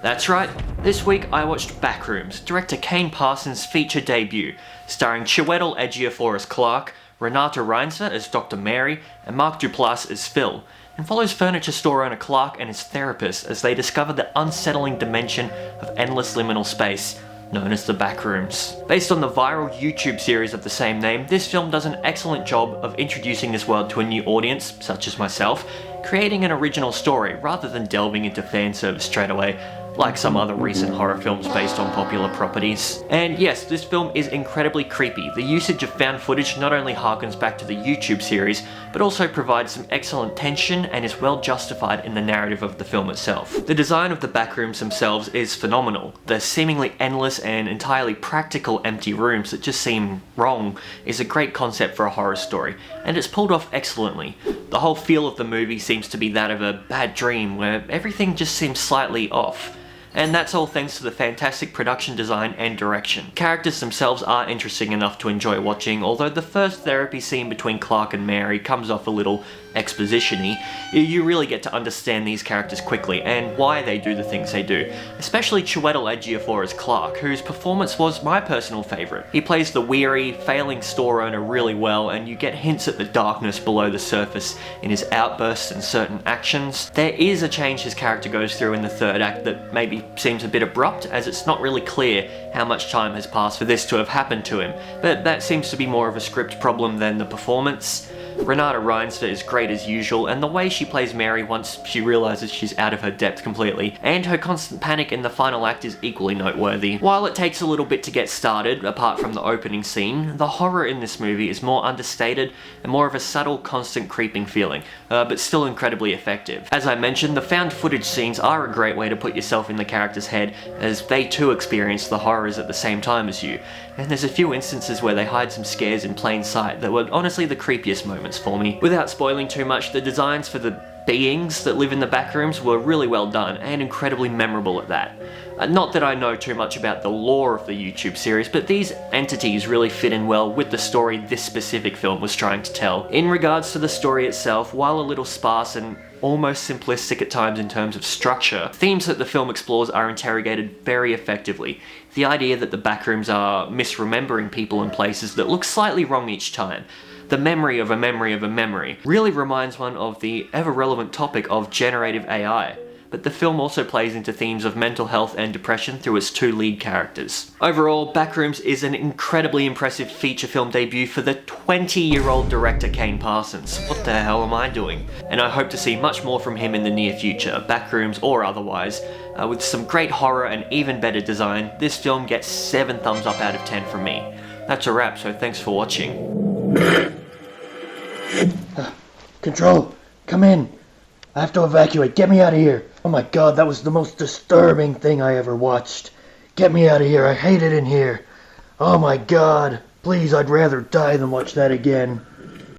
That's right, this week I watched Backrooms, director Kane Parsons' feature debut, starring Chiwetel Ejiofor as Clark, Renata Reinsve as Dr. Mary, and Mark Duplass as Phil, and follows furniture store owner Clark and his therapist as they discover the unsettling dimension of endless liminal space, known as the Backrooms. Based on the viral YouTube series of the same name, this film does an excellent job of introducing this world to a new audience, such as myself, creating an original story rather than delving into fan service straight away, like some other recent horror films based on popular properties. And yes, this film is incredibly creepy. The usage of found footage not only harkens back to the YouTube series, but also provides some excellent tension and is well justified in the narrative of the film itself. The design of the backrooms themselves is phenomenal. The seemingly endless and entirely practical empty rooms that just seem wrong is a great concept for a horror story, and it's pulled off excellently. The whole feel of the movie seems to be that of a bad dream, where everything just seems slightly off. And that's all thanks to the fantastic production design and direction. Characters themselves are interesting enough to enjoy watching, although the first therapy scene between Clark and Mary comes off a little exposition-y. You really get to understand these characters quickly and why they do the things they do, especially Chiwetel Ejiofor as Clark, whose performance was my personal favourite. He plays the weary, failing store owner really well, and you get hints at the darkness below the surface in his outbursts and certain actions. There is a change his character goes through in the third act that maybe seems a bit abrupt, as it's not really clear how much time has passed for this to have happened to him, but that seems to be more of a script problem than the performance. Renata Reinsve is great as usual, and the way she plays Mary once she realises she's out of her depth completely, and her constant panic in the final act is equally noteworthy. While it takes a little bit to get started, apart from the opening scene, the horror in this movie is more understated and more of a subtle, constant creeping feeling, but still incredibly effective. As I mentioned, the found footage scenes are a great way to put yourself in the character's head, as they too experience the horrors at the same time as you, and there's a few instances where they hide some scares in plain sight that were honestly the creepiest moments for me. Without spoiling too much, the designs for the beings that live in the backrooms were really well done and incredibly memorable at that. Not that I know too much about the lore of the YouTube series, but these entities really fit in well with the story this specific film was trying to tell. In regards to the story itself, while a little sparse and almost simplistic at times in terms of structure, themes that the film explores are interrogated very effectively. The idea that the backrooms are misremembering people and places that look slightly wrong each time. The memory of a memory of a memory really reminds one of the ever-relevant topic of generative AI. But the film also plays into themes of mental health and depression through its two lead characters. Overall, Backrooms is an incredibly impressive feature film debut for the 20-year-old director Kane Parsons. What the hell am I doing? And I hope to see much more from him in the near future, Backrooms or otherwise. With some great horror and even better design, this film gets 7 thumbs up out of 10 from me. That's a wrap, so thanks for watching. Control, come in. I have to evacuate. Get me out of here. Oh my god, that was the most disturbing thing I ever watched. Get me out of here. I hate it in here. Oh my god. Please, I'd rather die than watch that again.